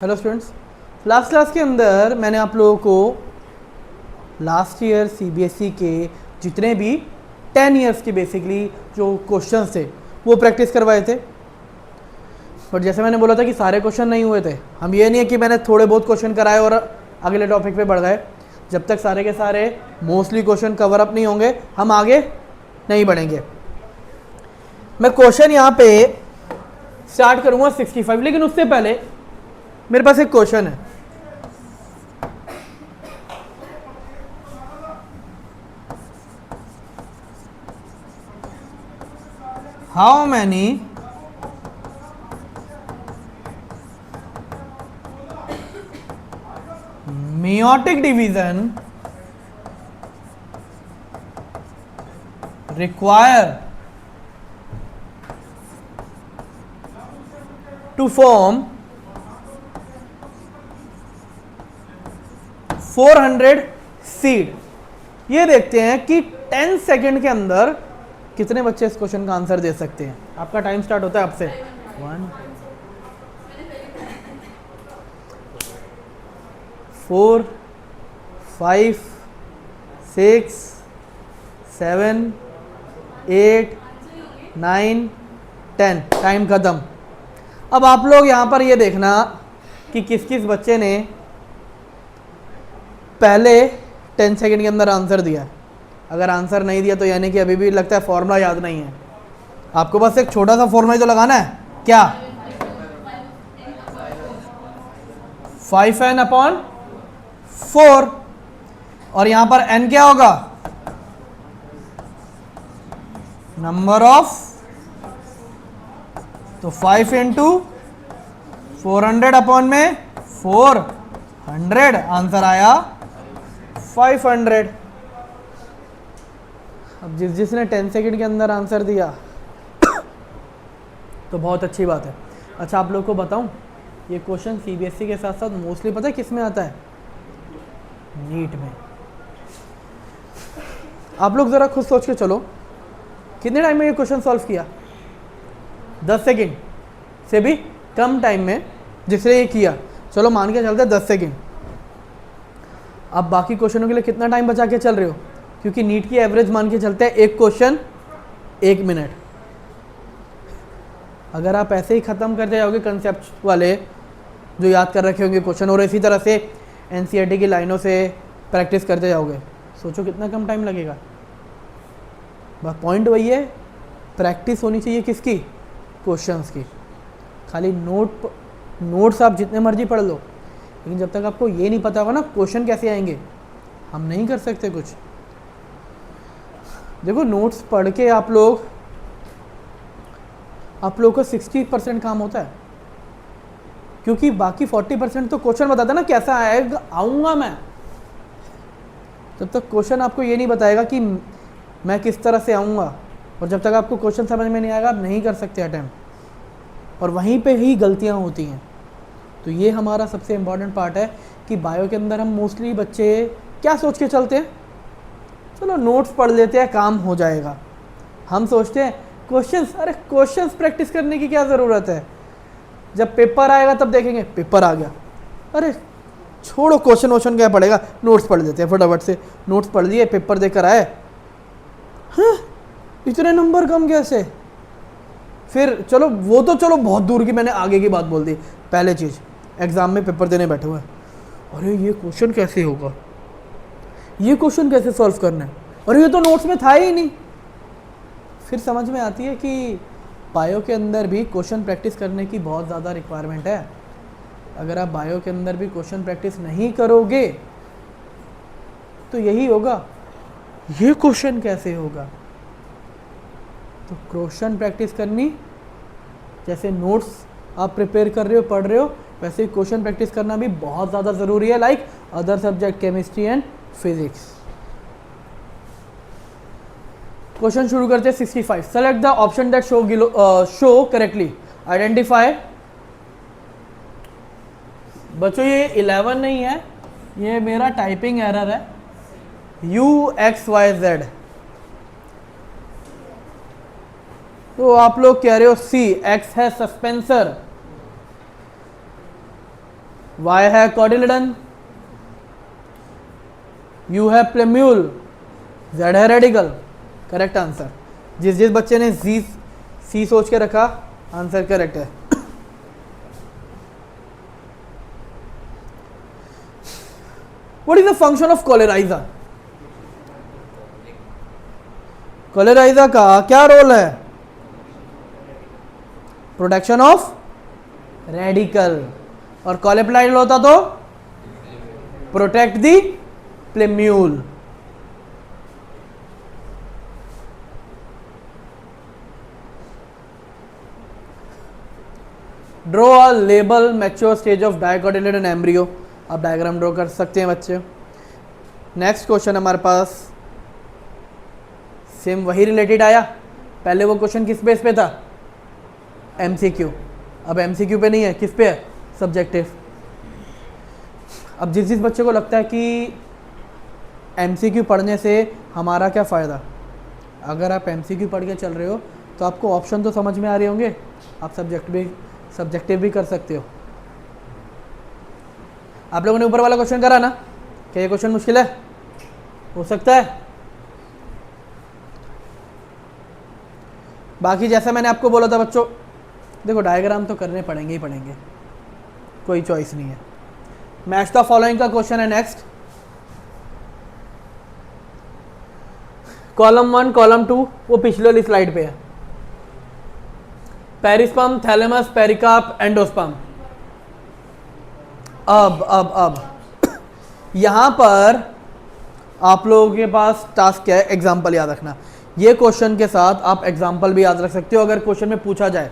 Hello students, last class के अंदर मैंने आप लोगों को लास्ट ईयर सीबीएसई के जितने भी 10 इयर्स के बेसिकली जो क्वेश्चंस थे वो प्रैक्टिस करवाए थे। बट जैसे मैंने बोला था कि सारे क्वेश्चन नहीं हुए थे। हम ये नहीं है कि मैंने थोड़े बहुत क्वेश्चन कराए और अगले टॉपिक पे बढ़ गए। जब तक सारे के सारे मोस्टली क्वेश्चन कवर अप नहीं होंगे हम आगे नहीं बढ़ेंगे। मैं क्वेश्चन यहाँ पे स्टार्ट करूँगा 65, लेकिन उससे पहले मेरे पास एक क्वेश्चन है। How many meiotic division require to form 400 seed. ये देखते हैं कि 10 सेकंड के अंदर कितने बच्चे इस क्वेश्चन का आंसर दे सकते हैं। आपका टाइम स्टार्ट होता है आपसे। 1 4 5 6 7 8 9 10। टाइम खत्म। अब आप लोग यहाँ पर ये देखना कि किस किस बच्चे ने पहले 10 सेकंड के अंदर आंसर दिया। अगर आंसर नहीं दिया तो यानी कि अभी भी लगता है फॉर्मूला याद नहीं है। आपको बस एक छोटा सा फॉर्मूला ही तो लगाना है। क्या? 5n/4 और यहां पर n क्या होगा? Number of. तो 5 इंटू 400 में 400 आंसर आया 500। अब जिसने 10 सेकंड के अंदर आंसर दिया तो बहुत अच्छी बात है। अच्छा, आप लोग को बताऊं, ये क्वेश्चन सीबीएसई के साथ साथ मोस्टली पता है किस में आता है? नीट में। आप लोग ज़रा खुद सोच के चलो, कितने टाइम में ये क्वेश्चन सॉल्व किया? 10 सेकंड से भी कम टाइम में जिसने ये किया। चलो मान के चलते 10 सेकंड। अब बाकी क्वेश्चनों के लिए कितना टाइम बचा के चल रहे हो? क्योंकि नीट की एवरेज मान के चलते हैं एक क्वेश्चन 1 मिनट। अगर आप ऐसे ही ख़त्म करते जाओगे कंसेप्ट वाले जो याद कर रखे होंगे क्वेश्चन, और इसी तरह से एनसीईआरटी की लाइनों से प्रैक्टिस करते जाओगे, सोचो कितना कम टाइम लगेगा। बस पॉइंट वही है, प्रैक्टिस होनी चाहिए किसकी? क्वेश्चंस की। खाली नोट्स आप जितने मर्जी पढ़ लो, लेकिन जब तक आपको ये नहीं पता होगा ना क्वेश्चन कैसे आएंगे, हम नहीं कर सकते कुछ। देखो, नोट्स पढ़ के आप लोग को 60% काम होता है, क्योंकि बाकी 40% तो क्वेश्चन बताता ना कैसा आएगा, आऊँगा मैं। जब तक क्वेश्चन आपको ये नहीं बताएगा कि मैं किस तरह से आऊँगा, और जब तक आपको क्वेश्चन समझ में नहीं आएगा, आप नहीं कर सकते अटेम्प्ट, और वहीं पे ही गलतियाँ होती हैं। तो ये हमारा सबसे इम्पॉर्टेंट पार्ट है कि बायो के अंदर हम मोस्टली बच्चे क्या सोच के चलते हैं? चलो नोट्स पढ़ लेते हैं, काम हो जाएगा। हम सोचते हैं क्वेश्चंस, अरे क्वेश्चंस प्रैक्टिस करने की क्या ज़रूरत है? जब पेपर आएगा तब देखेंगे, पेपर आ गया, अरे छोड़ो क्वेश्चन क्या पड़ेगा, नोट्स पढ़ लेते हैं फटाफट से। नोट्स पढ़ लिए, पेपर देकर आए, हाँ इतने नंबर कम कैसे? फिर चलो वो तो चलो बहुत दूर की, मैंने आगे की बात बोल दी। पहले चीज़, एग्ज़ाम में पेपर देने बैठे हुए हैं, अरे ये क्वेश्चन कैसे होगा, ये क्वेश्चन कैसे सॉल्व करना है, अरे ये तो नोट्स में था ही नहीं। फिर समझ में आती है कि बायो के अंदर भी क्वेश्चन प्रैक्टिस करने की बहुत ज़्यादा रिक्वायरमेंट है। अगर आप बायो के अंदर भी क्वेश्चन प्रैक्टिस नहीं करोगे तो यही होगा, ये क्वेश्चन कैसे होगा। तो क्वेश्चन प्रैक्टिस करनी, जैसे नोट्स आप प्रिपेयर कर रहे हो, पढ़ रहे हो, वैसे ही क्वेश्चन प्रैक्टिस करना भी बहुत ज़्यादा ज़रूरी है, like other subject chemistry and physics. Question शुरू करते हैं 65। Select the option that show correctly. Identify. बच्चों ये 11 नहीं है, ये मेरा टाइपिंग एरर है। UXYZ। तो आप लोग कह रहे हो सी, एक्स है सस्पेंसर, Y है कॉटिलिडन, U है प्लेम्यूल, Z है रेडिकल। Correct answer. जिस जिस बच्चे ने सी सोच के रखा, आंसर करेक्ट है। What is the function of cholerizer? cholerizer का क्या रोल है? Protection of radical. और कॉलेप्लाइड होता तो protect the plumule. Draw a label mature stage of dicotyledon embryo. आप डायग्राम ड्रॉ कर सकते हैं बच्चे। नेक्स्ट क्वेश्चन हमारे पास सेम वही रिलेटेड आया। पहले वो क्वेश्चन किस बेस पे था? एमसीक्यू। अब एमसीक्यू पे नहीं है, किस पे है? सब्जेक्टिव। अब जिस जिस बच्चे को लगता है कि एमसीक्यू पढ़ने से हमारा क्या फ़ायदा, अगर आप एमसीक्यू पढ़ के चल रहे हो तो आपको ऑप्शन तो समझ में आ रहे होंगे, आप सब्जेक्टिव भी कर सकते हो। आप लोगों ने ऊपर वाला क्वेश्चन करा ना? क्या ये क्वेश्चन मुश्किल है? हो सकता है। बाकी जैसा मैंने आपको बोला था बच्चों, देखो डायग्राम तो करने पड़ेंगे ही पड़ेंगे, कोई चॉइस नहीं है। मैच द फॉलोइंग का क्वेश्चन है नेक्स्ट। कॉलम 1 कॉलम 2 वो पिछले वाली स्लाइड पे है। Perisperm, thalamus, pericarp, endosperm. अब यहां पर आप लोगों के पास टास्क है एग्जाम्पल याद रखना। ये क्वेश्चन के साथ आप एग्जाम्पल भी याद रख सकते हो अगर क्वेश्चन में पूछा जाए।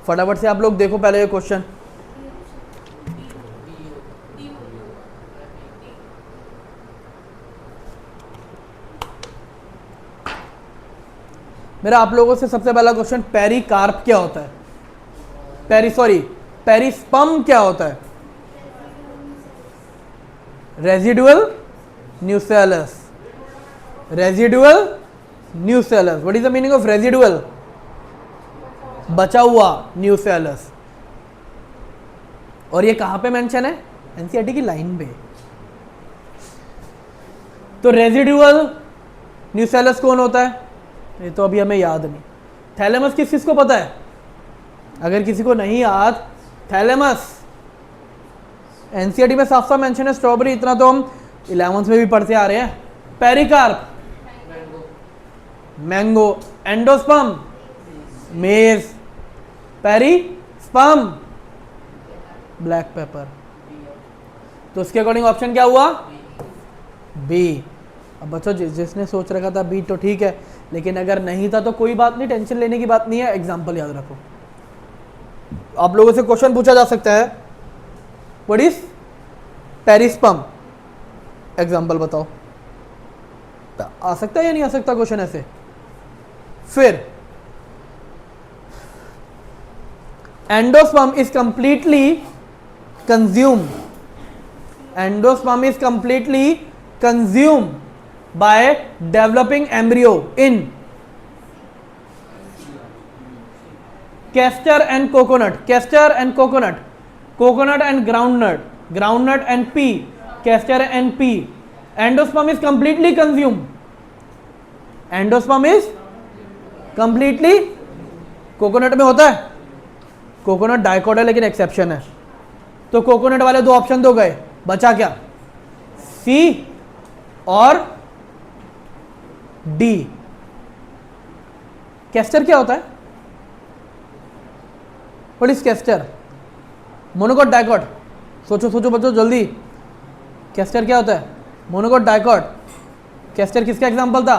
फटाफट से आप लोग देखो पहले ये क्वेश्चन। मेरा आप लोगों से सबसे पहला क्वेश्चन, पेरिकार्प क्या होता है? पेरिस्पर्म क्या होता है? Residual nucellus. Residual nucellus. What is the meaning of residual? बचा हुआ न्यूसेलस। और ये कहां पे मेंशन है? एनसीईआरटी की लाइन पे। तो रेजिडुअल न्यूसेलस कौन होता है? ये तो अभी हमें याद नहीं। थैलेमस किस को पता है? अगर किसी को नहीं याद, थैलेमस एनसीईआरटी में साफ साफ मेंशन है। स्ट्रॉबेरी, इतना तो हम 11th में भी पढ़ते आ रहे हैं। पेरिकार्प मैंगो, एंडोस्पर्म मेज, पेरिस्पर्म ब्लैक पेपर। तो उसके अकॉर्डिंग ऑप्शन क्या हुआ? बी। अब बच्चों जिसने सोच रखा था बी तो ठीक है, लेकिन अगर नहीं था तो कोई बात नहीं, टेंशन लेने की बात नहीं है। एग्जाम्पल याद रखो। आप लोगों से क्वेश्चन पूछा जा सकता है, व्हाट इज पेरिस्पर्म? एग्जाम्पल बताओ। आ सकता है या नहीं आ सकता क्वेश्चन ऐसे? फिर endosperm is completely consumed. Endosperm is completely consumed by developing embryo in castor and coconut, coconut and groundnut and pea, castor and pea. Endosperm is completely consumed. Endosperm is completely, coconut में होता है? Coconut dicot है लेकिन exception है। तो coconut वाले दो option तो गए, बचा क्या? सी और डी। कैस्टर क्या होता है? What is castor? Monocot, dicot? सोचो सोचो बच्चों जल्दी। कैस्टर क्या होता है? Monocot, dicot? कैस्टर किसका एग्जांपल था?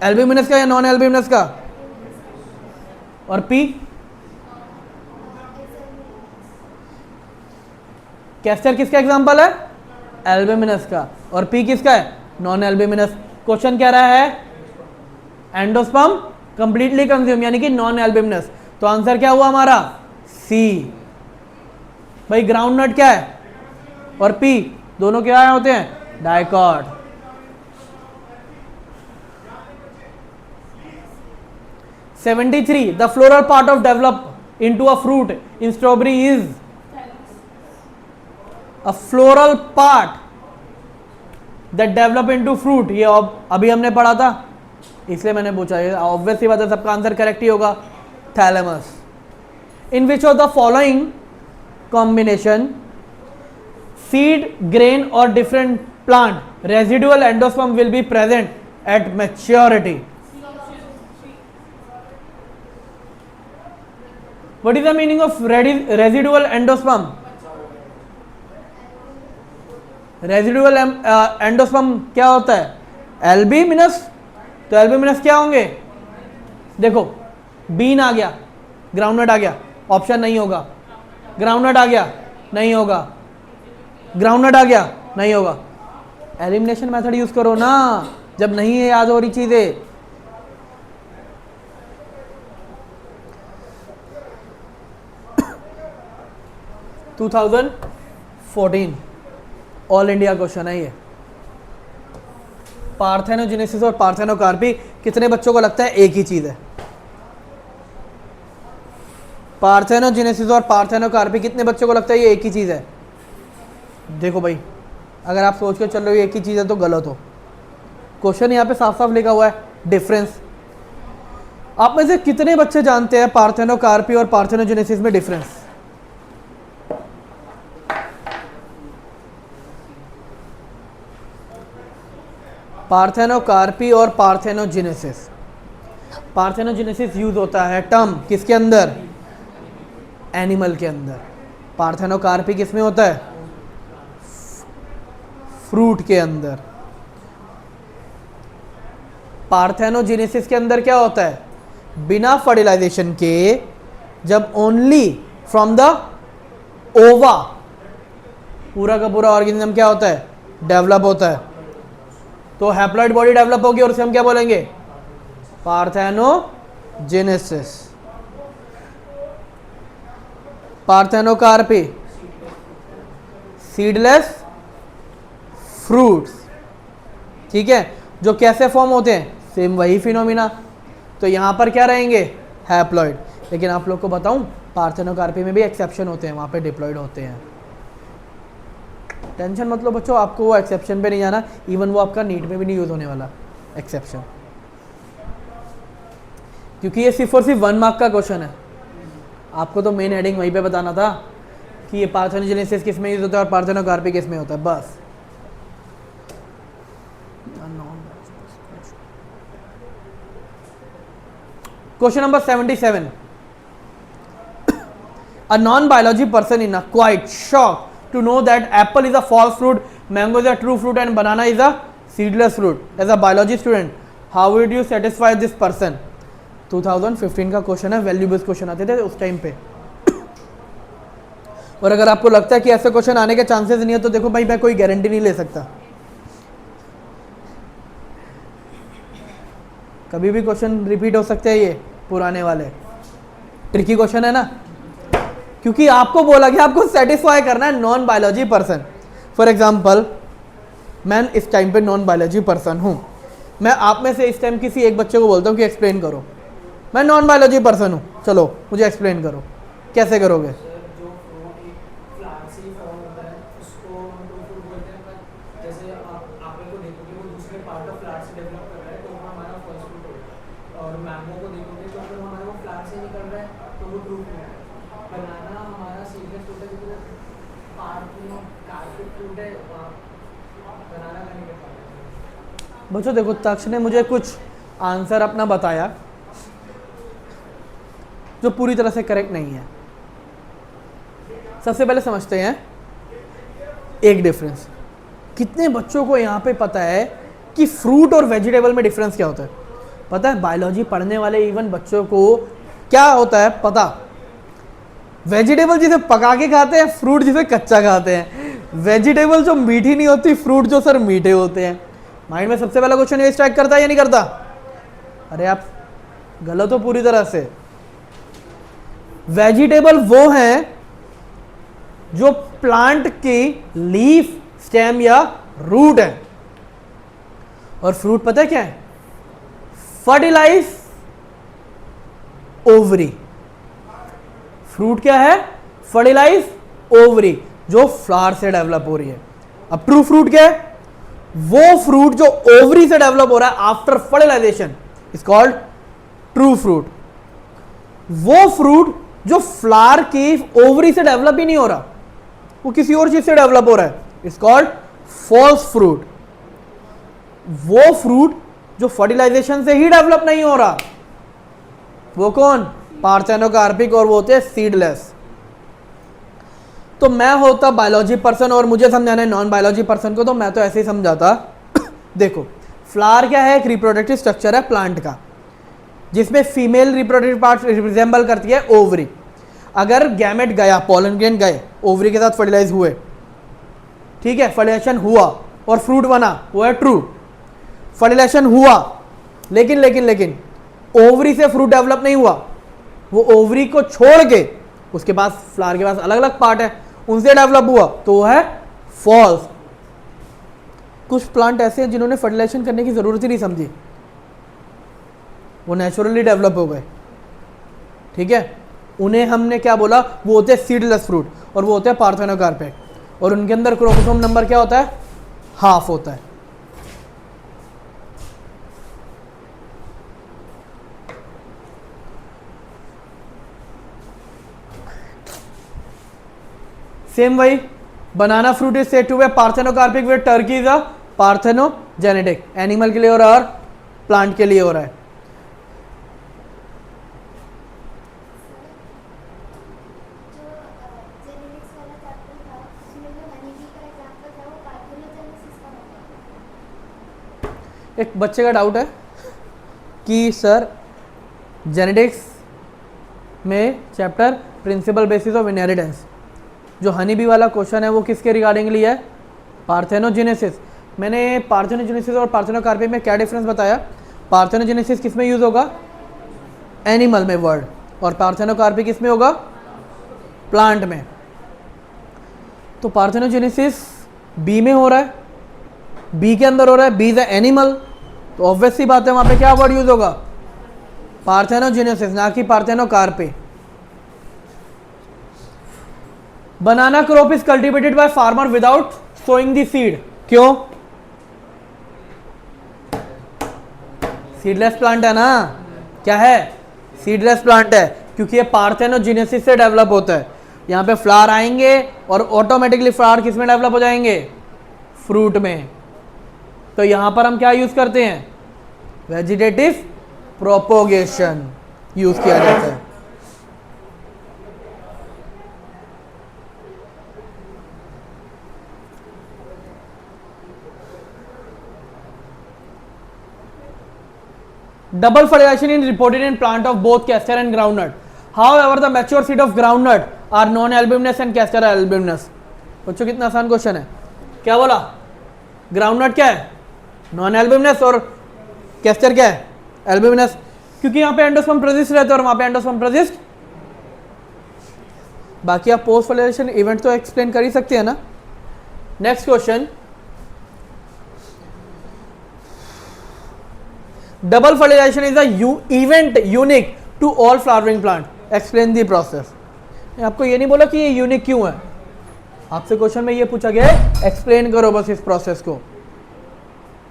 एल्ब्यूमिनस का या नॉन एल्ब्यूमिनस का? और पी? कैस्टर किसका एग्जांपल है? एल्ब्यूमिनस का। और पी किसका है? Non albuminous. क्वेश्चन कह रहा है एंडोस्पर्म कंप्लीटली कंज्यूम यानी कि नॉन एल्ब्यूमिनस। तो आंसर क्या हुआ हमारा? सी। भाई ग्राउंडनट क्या है और पी दोनों क्या होते हैं? Dicot. The floral part of develop into a fruit in strawberry is a floral part that develop into fruit, ये अभी हमने पढ़ा था इसलिए मैंने पूछा, ये ऑब्वियस सी बात है, सबका आंसर करेक्ट ही होगा, thalamus. In which of the following combination seed, grain और different plant residual endosperm will be present at maturity? What is the meaning of residual endosperm? Residual endosperm क्या होता है? एल्ब्यूमिनस। तो एल्ब्यूमिनस क्या होंगे? देखो, बीन आ गया, ग्राउंडनट आ गया, ऑप्शन नहीं होगा। ग्राउंडनट आ गया, नहीं होगा। ग्राउंडनट आ गया, नहीं होगा। एलिमिनेशन मेथड यूज करो ना जब नहीं है याद हो रही चीजें। टू 2014 ऑल इंडिया क्वेश्चन है ये। पार्थेनोजेनेसिस और पार्थेनोकार्पी कितने बच्चों को लगता है एक ही चीज है? पार्थेनोजेनेसिस और पार्थेनोकार्पी कितने बच्चों को लगता है ये एक ही चीज है? देखो भाई, अगर आप सोच के चल रहे हो एक ही चीज है तो गलत हो। क्वेश्चन यहाँ पे साफ साफ लिखा हुआ है डिफरेंस। आप में से कितने बच्चे जानते हैं पार्थेनोकार्पी और पार्थेनोजेनेसिस में डिफरेंस? पार्थेनोकार्पी और पार्थेनोजेनेसिस। पार्थेनोजेनेसिस यूज होता है टर्म किसके अंदर? एनिमल के अंदर। पार्थेनोकार्पी किस में होता है? फ्रूट के अंदर। पार्थेनोजेनेसिस के अंदर क्या होता है? बिना फर्टिलाइजेशन के, जब ओनली फ्रॉम द ओवा पूरा का पूरा ऑर्गेनिज्म क्या होता है? डेवलप होता है। तो हैप्लॉइड बॉडी डेवलप होगी और उसे हम क्या बोलेंगे? पार्थेनोजेनेसिस। पार्थेनोकार्पी सीडलेस फ्रूट्स, ठीक है, जो कैसे फॉर्म होते हैं? सेम वही फिनोमिना। तो यहां पर क्या रहेंगे? हैप्लॉइड। लेकिन आप लोग को बताऊं, पार्थेनोकार्पी में भी एक्सेप्शन होते हैं, वहां पे डिप्लॉइड होते हैं। टेंशन मत लो बच्चों, आपको वो एक्सेप्शन पे नहीं जाना, इवन वो आपका नीट में भी नहीं यूज होने वाला एक्सेप्शन, क्योंकि ये सिर्फ और सिर्फ 1 मार्क का क्वेश्चन है। आपको तो मेन हेडिंग वहीं पे बताना था कि ये पार्थेनोजेनेसिस किस में यूज होता है और पार्थेनोकार्पी किस में होता है, बस। Question number 77। A non-biology person is quite shocked to know that apple is a false fruit, mango is a true fruit and banana is a seedless fruit. As a biology student, how would you satisfy this person? 2015 का question है, value based question आते थे उस time पे। और अगर आपको लगता है कि ऐसे क्वेश्चन आने के चांसेस नहीं है तो देखो भाई, मैं कोई गारंटी नहीं ले सकता। कभी भी क्वेश्चन रिपीट हो सकते हैं, ये पुराने वाले ट्रिकी क्वेश्चन है ना, क्योंकि आपको बोला कि आपको सेटिस्फाई करना है non biology person. For example, मैं इस टाइम पे नॉन बायोलॉजी पर्सन हूँ, मैं आप में से इस टाइम किसी एक बच्चे को बोलता हूँ कि एक्सप्लेन करो, मैं नॉन बायोलॉजी पर्सन हूँ, चलो मुझे एक्सप्लेन करो, कैसे करोगे? बच्चों देखो, तक्ष ने मुझे कुछ आंसर अपना बताया जो पूरी तरह से करेक्ट नहीं है। सबसे पहले समझते हैं एक डिफरेंस। कितने बच्चों को यहाँ पे पता है कि फ्रूट और वेजिटेबल में डिफरेंस क्या होता है? पता है? बायोलॉजी पढ़ने वाले इवन बच्चों को क्या होता है पता? वेजिटेबल जिसे पका के खाते हैं, फ्रूट जिसे कच्चा खाते हैं। वेजिटेबल जो मीठी नहीं होती, फ्रूट जो सर मीठे होते हैं। माइंड में सबसे पहला क्वेश्चन ये स्ट्राइक करता है या नहीं करता? अरे आप गलत हो पूरी तरह से। वेजिटेबल वो हैं जो प्लांट की लीफ, स्टेम या रूट है, और फ्रूट पता है क्या है? Fertilise ovary. फ्रूट क्या है? Fertilise ovary. जो फ्लावर से डेवलप हो रही है। अब ट्रू फ्रूट क्या है? वो फ्रूट जो ओवरी से डेवलप हो रहा है after fertilisation is called true fruit. वो फ्रूट जो फ्लावर की ओवरी से डेवलप ही नहीं हो रहा, वो किसी और चीज से डेवलप हो रहा है, इट्स कॉल्ड फॉल्स फ्रूट। वो फ्रूट जो फर्टिलाइजेशन से ही डेवलप नहीं हो रहा, वो कौन? पार्थेनोकार्पिक, और वो होते हैं सीडलेस। तो मैं होता बायोलॉजी पर्सन और मुझे समझाना है नॉन बायोलॉजी पर्सन को, तो मैं तो ऐसे ही समझाता। देखो, फ्लावर क्या है? एक रिप्रोडक्टिव स्ट्रक्चर है प्लांट का, जिसमें फीमेल रिप्रोडक्टिव पार्ट रिप्रेजेंबल करती है ओवरी। अगर गैमेट गया, पोलन ग्रेन गए, ओवरी के साथ फर्टिलाइज हुए, ठीक है, फर्टिलाइजेशन हुआ और फ्रूट बना, वो है ट्रू। फर्टिलाइजेशन हुआ लेकिन ओवरी से फ्रूट डेवलप नहीं हुआ, वो ओवरी को छोड़ के उसके पास फ्लावर के पास अलग अलग पार्ट है, उनसे डेवलप हुआ, तो वो है फॉल्स। कुछ प्लांट ऐसे हैं जिन्होंने फर्टिलाइजेशन करने की जरूरत ही नहीं समझी, वो नेचुरली डेवलप हो गए, ठीक है। उन्हें हमने क्या बोला? वो होते हैं सीडलेस फ्रूट, और वो होते हैं पार्थेनोकार्पिक, और उनके अंदर क्रोमोसोम नंबर क्या होता है? हाफ होता है। सेम वही, banana fruit is said to be parthenocarpic with turkey is a parthenogenetic. Animal के लिए हो रहा है और प्लांट के लिए हो रहा है। एक बच्चे का डाउट है कि सर जेनेटिक्स में chapter principle basis of inheritance, जो हनी बी वाला क्वेश्चन है वो किसके रिगार्डिंग लिया है? पार्थेनोजेनेसिस। मैंने पार्थेनोजेनेसिस और पार्थेनोकार्पिक में क्या डिफरेंस बताया? पार्थेनोजेनेसिस किस में यूज होगा? एनिमल में वर्ड, और पार्थेनोकार्पिक किस में होगा? प्लांट में। तो पार्थेनोजेनेसिस बी में हो रहा है, बी के अंदर हो रहा है, बी इज अ एनिमल, तो ऑब्वियस सी बात है वहां पे क्या वर्ड यूज होगा? पार्थेनोजेनेसिस, ना कि parthenocarpic. Banana crop is cultivated by farmer without sowing the seed. क्यों? सीडलेस प्लांट है ना। क्या है? सीडलेस प्लांट है, क्योंकि ये पार्थेनोजेनेसिस से डेवलप होता है। यहां पे फ्लावर आएंगे और ऑटोमेटिकली फ्लावर किस में डेवलप हो जाएंगे? फ्रूट में। तो यहां पर हम क्या यूज करते हैं? वेजिटेटिव प्रोपोगेशन यूज किया जाता है। Double fertilization is reported in plant of both castor and groundnut. However, the mature seed of groundnut are non-albuminous and castor are albuminous. बच्चों कितना आसान क्वेश्चन है। क्या बोला? ग्राउंडनट क्या है? नॉन एल्ब्यूमिनस, और कैस्टर क्या है? एल्ब्यूमिनस, क्योंकि यहाँ पे एंडोस्पर्म प्रेजिस्ट रहते हैं और वहाँ पे एंडोस्पर्म प्रेजिस्ट। बाकी आप पोस्ट फर्टिलाइजेशन इवेंट तो एक्सप्लेन कर ही सकते हैं ना। Next question, double fertilization is a event unique to all flowering plant. Explain the process. आपको ये नहीं बोला कि ये यूनिक क्यों है, आपसे क्वेश्चन में ये पूछा गया है एक्सप्लेन करो बस इस प्रोसेस को,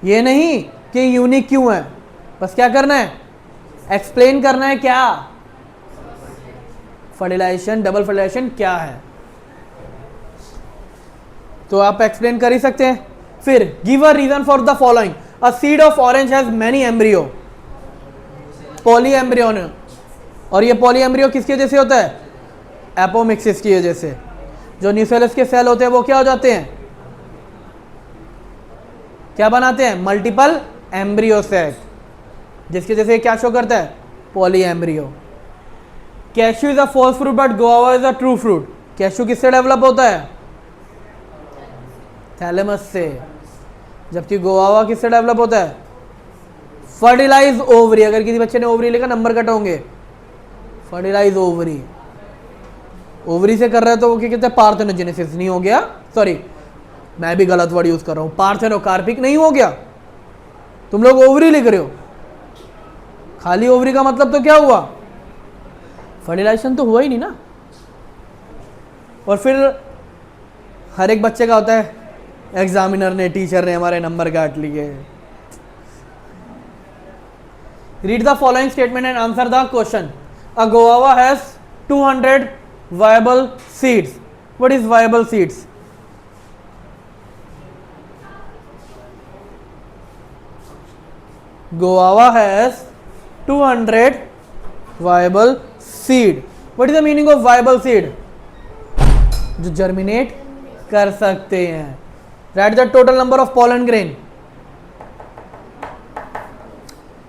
ये नहीं कि यूनिक क्यों है, बस क्या करना है? एक्सप्लेन करना है। क्या? फर्टिलाइजेशन, डबल फर्टिलाइजेशन क्या है, तो आप एक्सप्लेन कर ही सकते हैं। फिर give a reason for the following. A seed of orange has many embryo, polyembryon, और ये polyembryo किसकी वजह से होता है? एपोमिक्सिस की वजह से। जो न्यूसेलस के सेल होते हैं वो क्या हो जाते हैं? क्या बनाते हैं? मल्टीपल एम्ब्रियो सेट, जिसकी वजह से क्या शो करता है? Polyembryo. Cashew is a false fruit but guava is a true fruit. Cashew किससे डेवलप होता है? थैलेमस से, जबकि गुआवा किससे डेवलप होता है? Fertilise ovary. अगर किसी बच्चे ने ओवरी लिखा नंबर कट होंगे। फर्टिलाइज ओवरी, ओवरी से कर रहे हैं तो वो क्या कहते हैं? पार्थेनोजेनेसिस नहीं हो गया, सॉरी मैं भी गलत वर्ड यूज कर रहा हूं, पार्थेनोकार्पिक नहीं हो गया, तुम लोग ओवरी लिख रहे हो। खाली ओवरी का मतलब तो क्या हुआ? फर्टिलाइजेशन तो हुआ ही नहीं ना। और फिर हर एक बच्चे का होता है, एग्जामिनर ने, टीचर ने हमारे नंबर काट लिए। Read the following statement and answer the question. A guava has 200 viable seeds. What is viable seeds? Guava has 200 viable seed. What is the meaning of viable seed? जो germinate कर सकते हैं। Write the total number of pollen grain.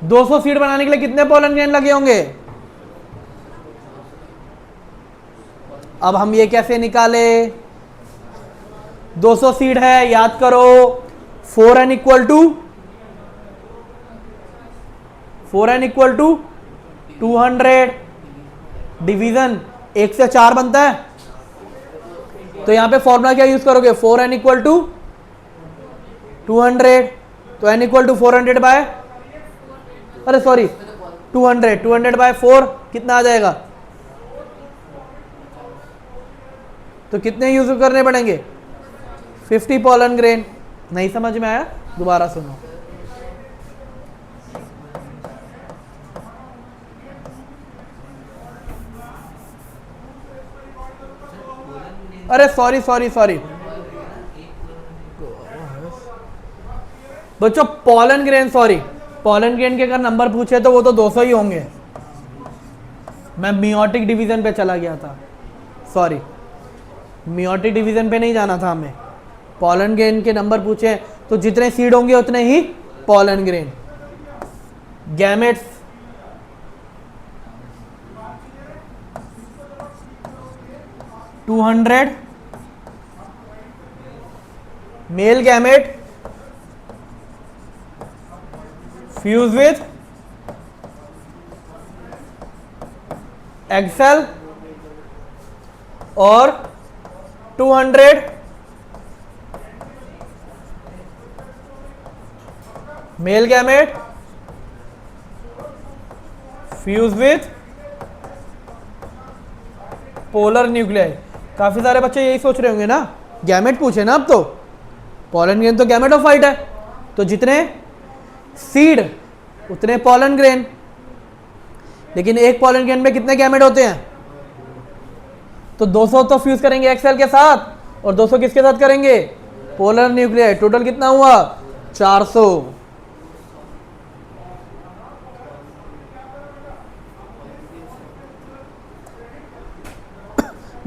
200 seed बनाने के लिए कितने pollen grain लगे होंगे? अब हम ये कैसे निकाले? 200 सीड है, याद करो 4n इक्वल टू 200 डिवीजन 1 से 4 बनता है। तो यहां पे फॉर्मूला क्या यूज करोगे? 4n इक्वल टू 200, तो n equal to 400 by 200 by 4 कितना आ जाएगा? तो कितने यूज करने पड़ेंगे? 50 पॉलन ग्रेन। नहीं समझ में आया? दोबारा सुनो। अरे सॉरी बच्चों, पॉलन ग्रेन, पॉलन ग्रेन के अगर नंबर पूछे तो वो तो 200 ही होंगे। मैं मियोटिक डिवीजन पे चला गया था, सॉरी, मियोटिक डिवीजन पे नहीं जाना था हमें। पॉलन ग्रेन के नंबर पूछे तो जितने सीड होंगे उतने ही pollen grain. Gametes, male gamete fuse with egg cell और 200 male gamete fuse with polar nuclei. काफी सारे बच्चे यही सोच रहे होंगे ना, गैमेट पूछे ना अब तो, पॉलन ग्रेन तो गैमेटोफाइट है, तो जितने सीड उतने पॉलन ग्रेन। लेकिन एक पॉलन ग्रेन में कितने गैमेट होते हैं? तो 200 तो फ्यूज करेंगे एक सेल के साथ और 200 किसके साथ करेंगे? Polar nuclei. टोटल कितना हुआ? 400।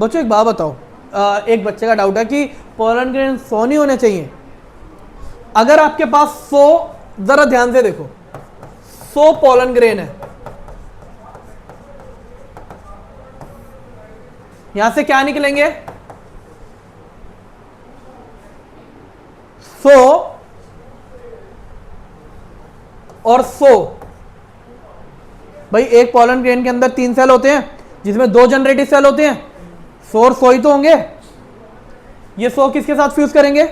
बच्चों एक बात बताओ, एक बच्चे का डाउट है कि पोलन ग्रेन 100 नहीं होने चाहिए। अगर आपके पास 100, जरा ध्यान से देखो, 100 पोलन ग्रेन है, यहां से क्या निकलेंगे? 100 और 100। भाई एक पोलन ग्रेन के अंदर 3 सेल होते हैं जिसमें 2 जनरेटिव सेल होते हैं, 100 और 100 ही तो होंगे। ये 100 किसके साथ फ्यूज करेंगे?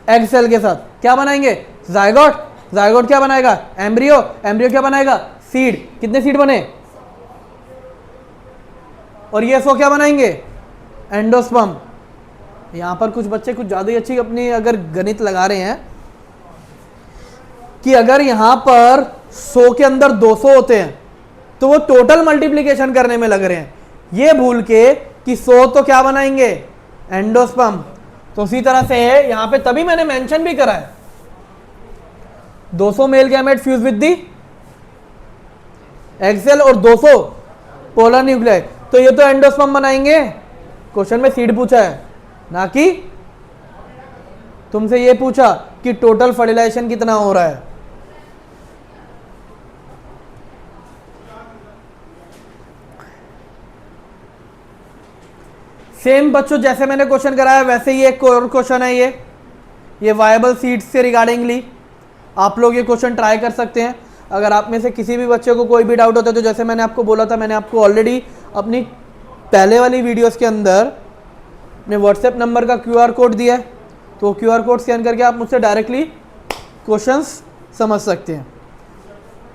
एग सेल के साथ। क्या बनाएंगे? जायगोट। जायगोट क्या बनाएगा? एम्ब्रियो। एम्ब्रियो क्या बनाएगा? सीड। कितने सीड बने? और ये 100 क्या बनाएंगे? एंडोस्पर्म। यहां पर कुछ बच्चे कुछ ज्यादा ही अच्छी अपनी अगर गणित लगा रहे हैं कि अगर यहां पर 100 के अंदर 200 होते हैं तो वो टोटल मल्टीप्लीकेशन करने में लग रहे हैं, ये भूल के कि 100 तो क्या बनाएंगे? एंडोस्पर्म। तो उसी तरह से यहां पे तभी मैंने मेंशन भी करा है 200 male gamete fuse with the egg cell और 200 पोलर न्यूक्लियाई। तो ये तो एंडोस्पर्म बनाएंगे। क्वेश्चन में सीड पूछा है, ना कि तुमसे ये पूछा कि टोटल फर्टिलाइजेशन कितना हो रहा है। सेम बच्चों जैसे मैंने क्वेश्चन कराया वैसे ही एक और क्वेश्चन है ये वायबल सीड्स से रिगार्डिंगली आप लोग ये क्वेश्चन ट्राई कर सकते हैं। अगर आप में से किसी भी बच्चे को कोई भी डाउट होता है तो जैसे मैंने आपको बोला था, मैंने आपको ऑलरेडी अपनी पहले वाली वीडियोस के अंदर अपने व्हाट्सएप नंबर का QR कोड दिया है, तो QR कोड स्कैन करके आप मुझसे डायरेक्टली क्वेश्चंस समझ सकते हैं।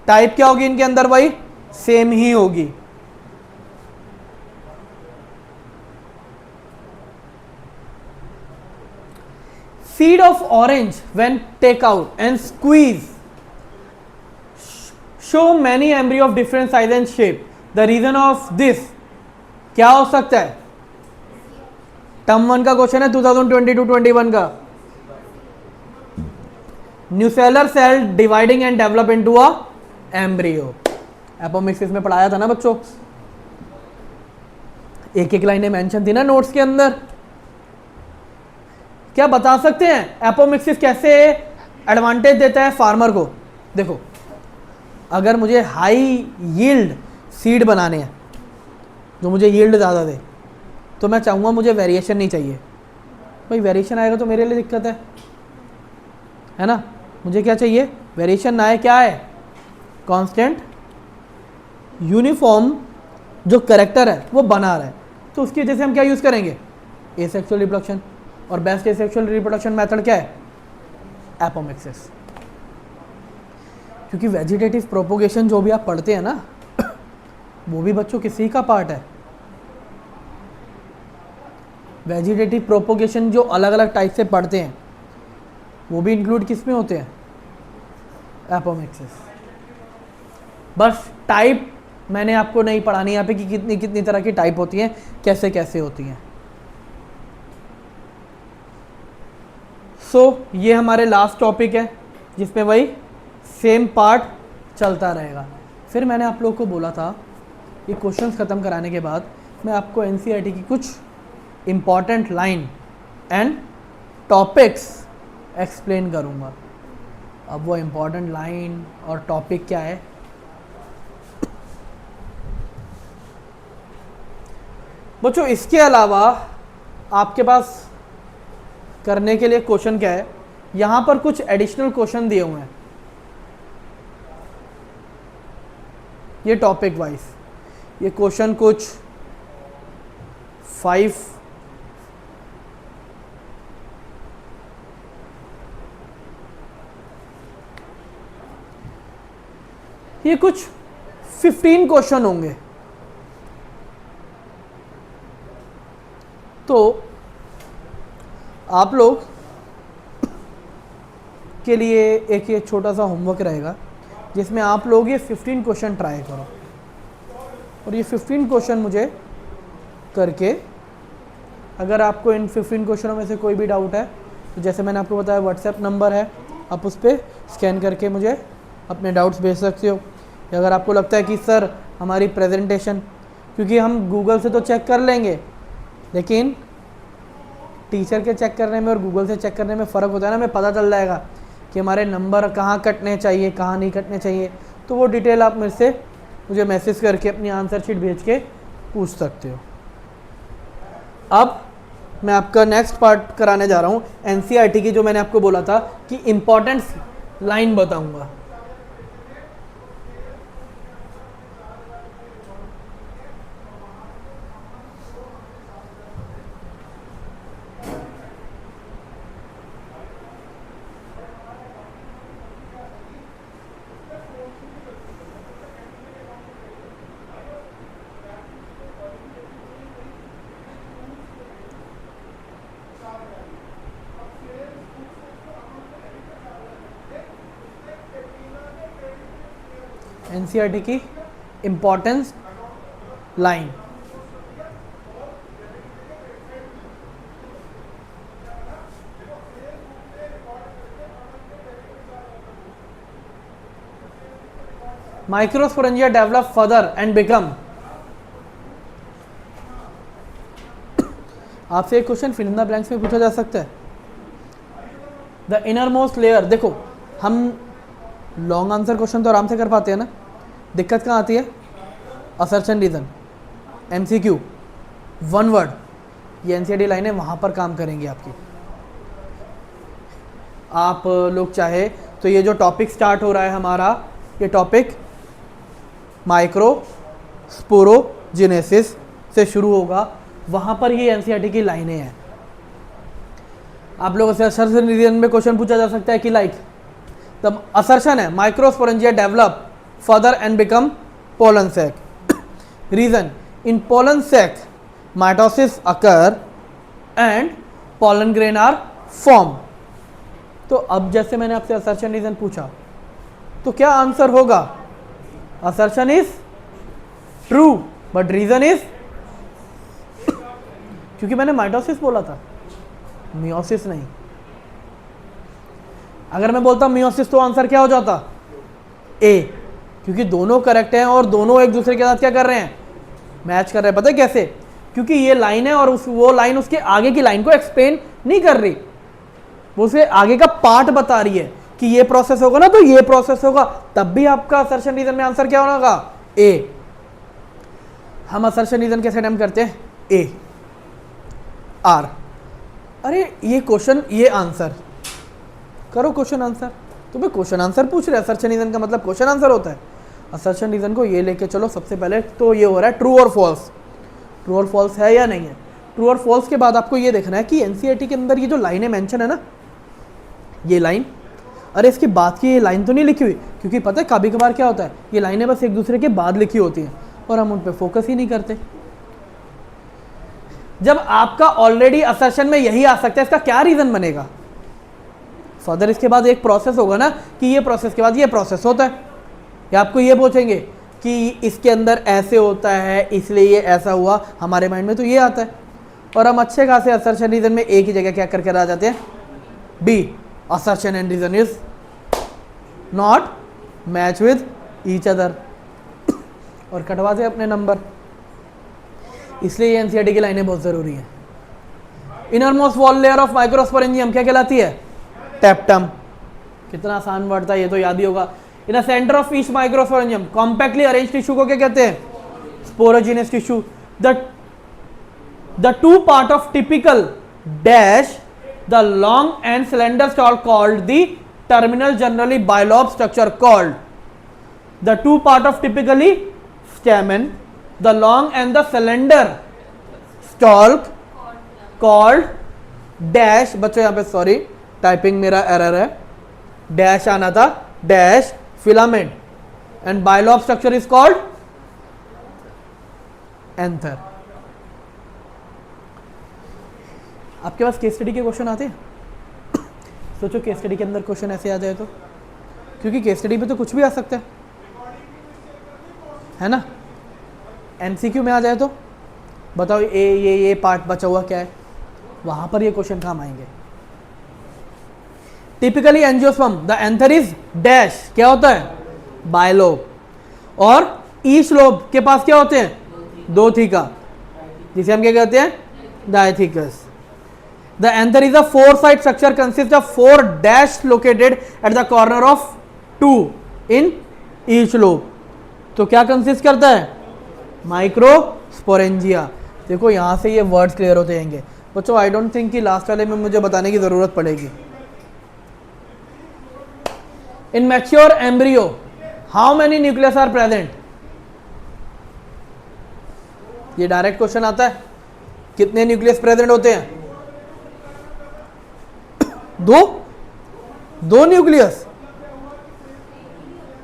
टाइप क्या होगी इनके अंदर? भाई सेम ही होगी। seed of orange when take out and squeeze show many embryo of different size and shape. The reason of this क्या हो सकता है? टर्म 1 का क्वेश्चन है 2022-21 का. Nucellar cell dividing and develop into a embryo. Apomixis में पढ़ाया था ना बच्चों, एक एक लाइनें मेंशन थी ना नोट्स के अंदर. क्या बता सकते हैं एपोमिक्सिस कैसे एडवांटेज देता है फार्मर को? देखो, अगर मुझे हाई यील्ड सीड बनाने हैं जो मुझे यील्ड ज़्यादा दे, तो मैं चाहूँगा मुझे वेरिएशन नहीं चाहिए. भाई वेरिएशन आएगा तो मेरे लिए दिक्कत है ना. मुझे क्या चाहिए? वेरिएशन ना आए. क्या है? कांस्टेंट यूनिफॉर्म जो करेक्टर है वो बना रहा है. तो उसकी वजह से हम क्या यूज़ करेंगे? Asexual reproduction. और बेस्ट एसेक्सुअल रिप्रोडक्शन मेथड क्या है? एपोमिक्सिस. क्योंकि वेजिटेटिव प्रोपोगेशन जो भी आप पढ़ते हैं ना वो भी बच्चों किसी का पार्ट है. वेजिटेटिव प्रोपोगेशन जो अलग अलग टाइप से पढ़ते हैं वो भी इंक्लूड किस में होते हैं? एपोमिक्सिस. बस टाइप मैंने आपको नहीं पढ़ानी यहाँ पे कि कितनी कितनी तरह की टाइप होती हैं, कैसे कैसे होती हैं. ये हमारे लास्ट टॉपिक है जिसमें वही सेम पार्ट चलता रहेगा. फिर मैंने आप लोगों को बोला था ये क्वेश्चंस ख़त्म कराने के बाद मैं आपको एनसीईआरटी की कुछ important line and topics explain करूँगा. अब वो इम्पॉर्टेंट लाइन और टॉपिक क्या है? बच्चों इसके अलावा आपके पास करने के लिए क्वेश्चन क्या है? यहाँ पर कुछ एडिशनल क्वेश्चन दिए हुए हैं ये टॉपिक वाइज. ये क्वेश्चन कुछ 5 ये कुछ 15 क्वेश्चन होंगे. तो आप लोग के लिए एक ये छोटा सा होमवर्क रहेगा जिसमें आप लोग ये 15 क्वेश्चन ट्राई करो. और ये 15 क्वेश्चन मुझे करके, अगर आपको इन 15 क्वेश्चनों में से कोई भी डाउट है तो जैसे मैंने आपको बताया व्हाट्सएप नंबर है, आप उस पर स्कैन करके मुझे अपने डाउट्स भेज सकते हो. या अगर आपको लगता है कि सर हमारी प्रेजेंटेशन, क्योंकि हम गूगल से तो चेक कर लेंगे लेकिन टीचर के चेक करने में और गूगल से चेक करने में फ़र्क होता है ना. हमें पता चल जाएगा कि हमारे नंबर कहाँ कटने चाहिए, कहाँ नहीं कटने चाहिए. तो वो डिटेल आप मेरे से मुझे मैसेज करके अपनी आंसर शीट भेज के पूछ सकते हो. अब मैं आपका नेक्स्ट पार्ट कराने जा रहा हूँ एनसीईआरटी की, जो मैंने आपको बोला था कि इम्पॉर्टेंस लाइन बताऊँगा. एनसीईआरटी की importance line. Microsporangia develop further and become. आपसे एक question fill in the blanks में पूछा जा सकता है. The inner most layer. देखो हम लॉन्ग आंसर क्वेश्चन तो आराम से कर पाते हैं ना. दिक्कत कहाँ आती है? Assertion reason, MCQ, one word. ये एनसीईआरटी लाइनें वहाँ पर काम करेंगी आपकी. आप लोग चाहे तो ये जो टॉपिक स्टार्ट हो रहा है हमारा, ये टॉपिक माइक्रोस्पोरोजेनेसिस से शुरू होगा. वहाँ पर ये एनसीईआरटी की लाइनें हैं. आप लोगों से असर्शन रीजन में क्वेश्चन पूछा जा सकता है कि लाइक द असर्शन है microsporangia develop further and become pollen sac. Reason, in pollen sac mitosis occur and pollen grain are formed. तो अब जैसे मैंने आपसे असर्शन रीजन पूछा, तो क्या आंसर होगा? Assertion is true but reason is, क्योंकि मैंने माइटोसिस बोला था, मियोसिस नहीं। अगर मैं बोलता मियोसिस तो आंसर क्या हो जाता? ए, क्योंकि दोनों करेक्ट हैं और दोनों एक दूसरे के साथ क्या कर रहे हैं? मैच कर रहे हैं। पता है कैसे? क्योंकि ये लाइन है और वो लाइन उसके आगे की लाइन को एक्सप्लेन नहीं कर रही, वो उसके आगे का पार्ट बता रही है कि ये प्रोसेस होगा ना तो ये प्रोसेस होगा, तब भी आपका असर्शन रीजन में आंसर क्या होगा? ए। हम असर्शन रीजन कैसे अटेम्प्ट करते हैं? A R. अरे ये क्वेश्चन, ये आंसर करो, क्वेश्चन आंसर। तो भाई क्वेश्चन आंसर पूछ रहे हैं, असर्शन रीजन का मतलब क्वेश्चन आंसर होता है। असर्शन रीजन को ये लेके चलो, सबसे पहले तो ये हो रहा है ट्रू और फॉल्स। ट्रू और फॉल्स है या नहीं है? ट्रू और फॉल्स के बाद आपको ये देखना है कि एनसीईआरटी के अंदर ये जो लाइनें मेंशन है ना, ये लाइन, अरे इसके बाद की ये लाइन तो नहीं लिखी हुई, क्योंकि पता है कभी कभार क्या होता है, ये लाइनें बस एक दूसरे के बाद लिखी होती हैं और हम उन पर फोकस ही नहीं करते। जब आपका ऑलरेडी असर्शन में यही आ सकता है, इसका क्या रीजन बनेगा? फर्दर इसके बाद एक प्रोसेस होगा ना कि ये प्रोसेस के बाद ये प्रोसेस होता है, या आपको ये पूछेंगे कि इसके अंदर ऐसे होता है इसलिए ये ऐसा हुआ, हमारे माइंड में तो ये आता है। और हम अच्छे खासे असर्शन रीजन में एक ही जगह क्या करके आ जाते हैं? B, assertion and reason is not match with each other, और कटवा दे अपने नंबर। इसलिए एनसीईआरटी की लाइनें बहुत जरूरी है। Inner most wall layer of microsporangium क्या कहलाती है? टेप्टम। कितना आसान वर्ड था, ये तो याद ही होगा। In the centre of each microsporangium compactly arrange tissue को क्या कहते हैं? Sporogenous tissue. The two part of typical dash the long and cylinder stall called the terminal generally bilobe structure called the two part of typically stamen, the long and the cylinder stalk called dash। बच्चों यहाँ पे sorry typing मेरा error है, dash आना था, dash filament, and bilobe structure is called anther. आपके पास case study के क्वेश्चन आते हैं? सोचो केस स्टडी के अंदर क्वेश्चन ऐसे आ जाए तो, क्योंकि केस स्टडी पे तो कुछ भी आ सकता है ना। एमसीक्यू में आ जाए तो बताओ ये पार्ट बचा हुआ क्या है, वहां पर ये क्वेश्चन काम आएंगे। Typically angiosperm the anther is dash, क्या होता है? बायलोब। और ईच लोब के पास क्या होते हैं? दो थीका, जिसे हम क्या कहते हैं? डायथीकस। The anther is a four-side structure consists of four dash located at the corner of two in each lobe। तो क्या कंसिस्ट करता है? माइक्रोस्पोरेंजिया। देखो यहां से ये वर्ड्स क्लियर होते जाएंगे बच्चों। आई डोंट थिंक कि लास्ट वाले में मुझे बताने की जरूरत पड़ेगी। In mature embryo how many nucleus are present? ये डायरेक्ट क्वेश्चन आता है, कितने न्यूक्लियस प्रेजेंट होते हैं? दो न्यूक्लियस,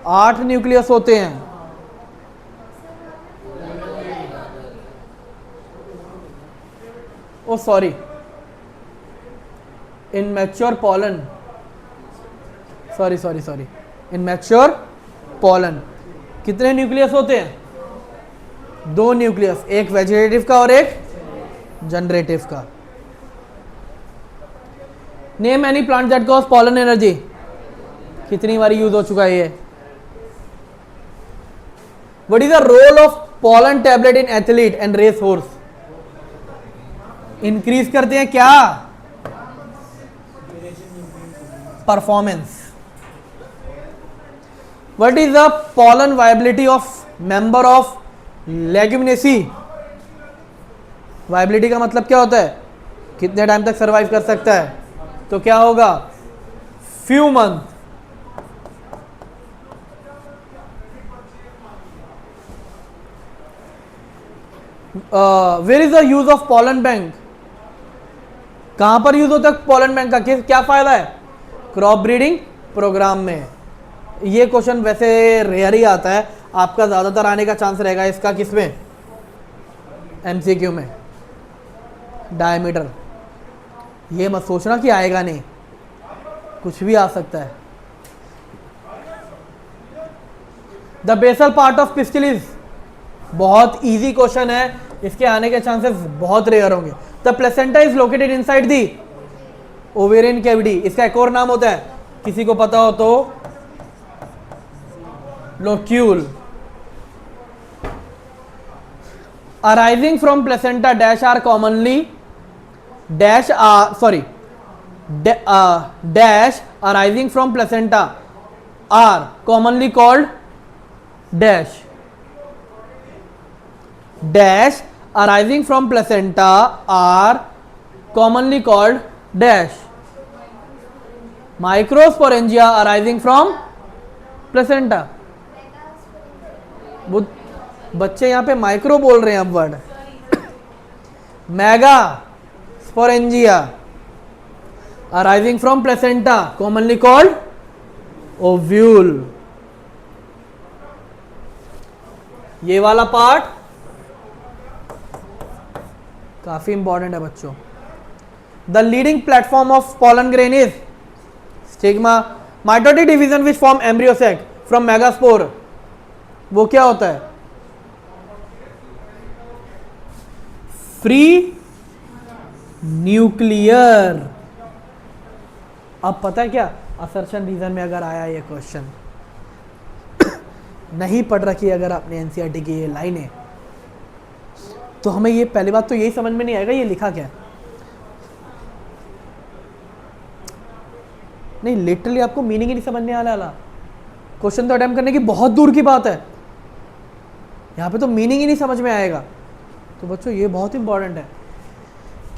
8 न्यूक्लियस होते हैं। Oh sorry, in mature pollen, sorry, in mature pollen कितने न्यूक्लियस होते हैं? 2 न्यूक्लियस, एक वेजिटेटिव का और एक जनरेटिव का। Name any plant that cause pollen energy, कितनी बार यूज हो चुका है ये? What is the role of pollen tablet in athlete and race horse? Increase करते हैं क्या? Performance. What is the pollen viability of member of Leguminosae? Viability का मतलब क्या होता है? कितने टाइम तक सरवाइव कर सकता है? तो क्या होगा? Few month. Where is the use of pollen bank? कहां पर यूज होता है पॉलन बैंक का? क्या फायदा है? क्रॉप ब्रीडिंग प्रोग्राम में। ये क्वेश्चन वैसे रेयर ही आता है, आपका ज्यादातर आने का चांस रहेगा इसका किसमें? एमसीक्यू में। डायमीटर, ये मत सोचना कि आएगा नहीं, कुछ भी आ सकता है। The basal part of pistil is, बहुत इजी क्वेश्चन है, इसके आने के चांसेस बहुत रेयर होंगे। The placenta is located inside the ovarian cavity, इसका एक और नाम होता है, किसी को पता हो तो locule. Arising from placenta dash are commonly dash arising from placenta are commonly called dash arising from placenta are commonly called dash microsporangia arising from placenta। बच्चे यहाँ पे माइक्रो बोल रहे हैं अब word. Mega sporangia arising from placenta commonly called ovule। ये वाला part काफी इंपॉर्टेंट है बच्चों। The leading platform of pollen grain is stigma. Mitotic division which form embryo sac from megaspore, वो क्या होता है? Free nuclear. अब पता है क्या, असर्शन रीजन में अगर आया ये क्वेश्चन, नहीं पढ़ रखी अगर आपने एनसीईआरटी की ये लाइनें, तो हमें ये पहली बात तो यही समझ में नहीं आएगा ये लिखा क्या है। नहीं, लिटरली आपको मीनिंग ही नहीं समझ में आने वाला। क्वेश्चन तो अटेम्प्ट करने की बहुत दूर की बात है, यहाँ पे तो मीनिंग ही नहीं समझ में आएगा। तो बच्चों ये बहुत इंपॉर्टेंट है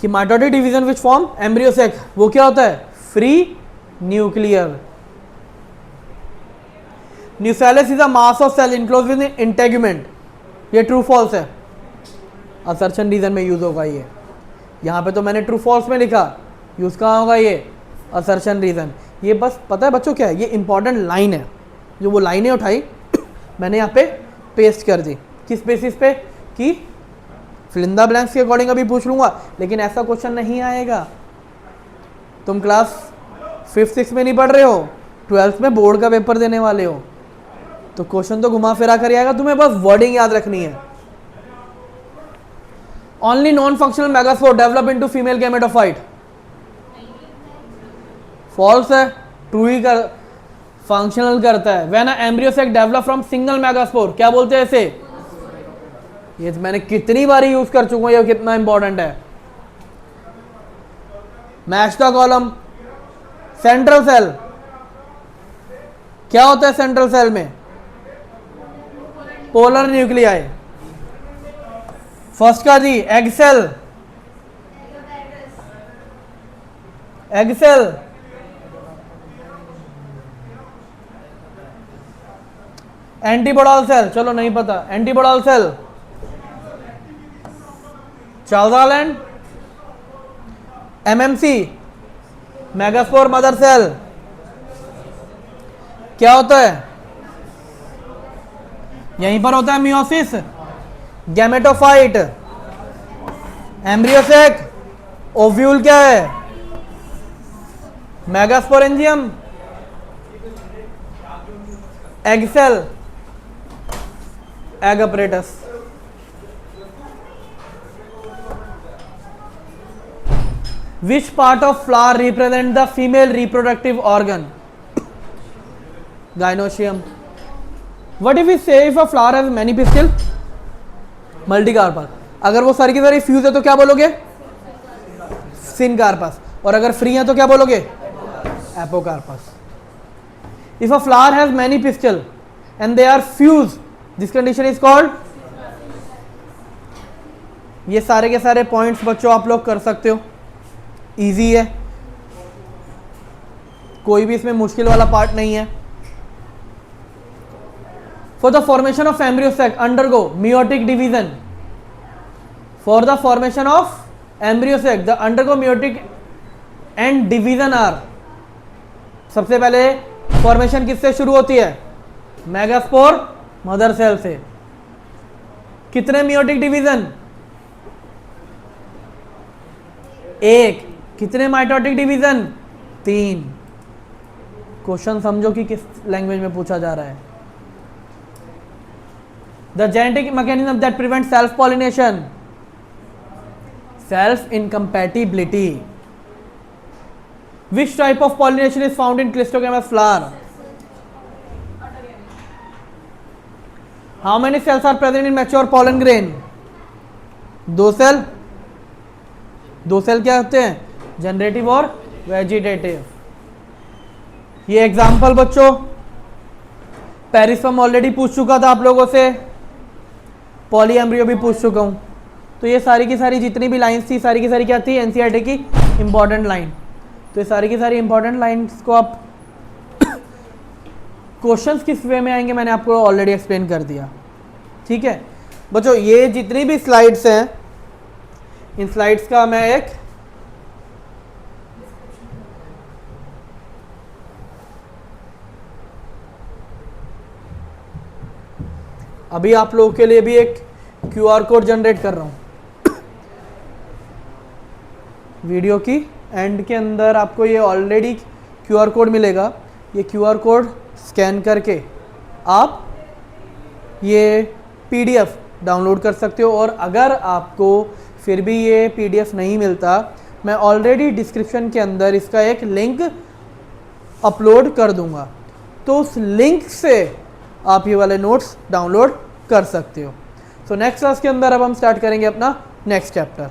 कि mitotic division which form embryo sac, वो क्या होता है? Free nuclear. Nucellus is a mass of cell enclosed with integument, ये ट्रू फॉल्स है। असर्शन रीजन में यूज होगा ये, यहाँ पे तो मैंने ट्रू फॉल्स में लिखा, यूज कहाँ होगा ये? Assertion reason. ये बस पता है बच्चों क्या है, ये इंपॉर्टेंट लाइन है, जो वो लाइनें उठाई मैंने यहाँ पे पेस्ट कर दी। किस बेसिस पे? कि फिलिंदा ब्लैंक्स के अकॉर्डिंग अभी पूछ लूंगा, लेकिन ऐसा क्वेश्चन नहीं आएगा। तुम क्लास 5th-6 में नहीं पढ़ रहे हो, 12th में बोर्ड का पेपर देने वाले हो, तो क्वेश्चन तो घुमा फिरा कर आएगा, तुम्हें बस वर्डिंग याद रखनी है। Only non functional megaspore develop into female gametophyte, false है। ट्रू ही कर फंक्शनल करता है। When a embryo sac develop from single megaspore, क्या बोलते हैं इसे? ये तो मैंने कितनी बार यूज कर चुका हूं, ये कितना इंपॉर्टेंट है। Match the column. Central cell, क्या होता है सेंट्रल सेल में? Polar nuclei. फर्स्ट का जी egg cell, egg cell, antipodal cell, चलो नहीं पता, antipodal cell, chalazal end, MMC, megaspore mother cell, क्या होता है? यहीं पर होता है meiosis, gametophyte, embryo sac, ovule क्या है? Megasporangium, egg cell, egg apparatus. Which part of flower represent the female reproductive organ? Gynoecium. What if we say if a flower has many pistil? Multicarpus. अगर वो सारी की सारी fuse है तो क्या बोलोगे? सिनकार्पस। और अगर फ्री है तो क्या बोलोगे? Apocarpous. If a flower has many pistil and they are fused, this condition is called? ये सारे के सारे पॉइंट्स बच्चों आप लोग कर सकते हो, इजी है, कोई भी इसमें मुश्किल वाला पार्ट नहीं है। For the formation of embryo sac undergo meiotic division. For the formation of embryo sac the undergo meiotic and division are. सबसे पहले फॉर्मेशन किससे शुरू होती है? मेगास्पोर मदर सेल से। कितने मियोटिक डिवीजन? एक। कितने माइटोटिक डिवीजन? 3। क्वेश्चन समझो कि किस लैंग्वेज में पूछा जा रहा है। The genetic mechanism that prevent self pollination, self incompatibility. Which type of pollination is found in cleistogamous flower? How many cells are present in mature pollen grain? 2 cell. 2 cell क्या होते हैं? जनरेटिव और vegetative. ये example बच्चों perisperm already पूछ चुका था आप लोगों से, पॉलीएम्ब्रियो भी पूछ चुका हूं। तो ये सारी की सारी जितनी भी लाइंस थी सारी की सारी क्या थी? एनसीईआरटी की इंपॉर्टेंट लाइन। तो ये सारी की सारी इंपॉर्टेंट लाइंस को आप क्वेश्चंस किस वे में आएंगे मैंने आपको ऑलरेडी एक्सप्लेन कर दिया। ठीक है बच्चों, ये जितनी भी स्लाइड्स हैं इन स्लाइड्स का मैं एक अभी आप लोगों के लिए भी एक क्यूआर कोड जनरेट कर रहा हूं। वीडियो की एंड के अंदर आपको ये ऑलरेडी क्यूआर कोड मिलेगा। ये क्यूआर कोड स्कैन करके आप ये पीडीएफ डाउनलोड कर सकते हो। और अगर आपको फिर भी ये पीडीएफ नहीं मिलता, मैं ऑलरेडी डिस्क्रिप्शन के अंदर इसका एक लिंक अपलोड कर दूंगा, तो उस लिंक से आप ये वाले नोट्स डाउनलोड कर सकते हो। सो नेक्स्ट क्लास के अंदर अब हम स्टार्ट करेंगे अपना नेक्स्ट चैप्टर।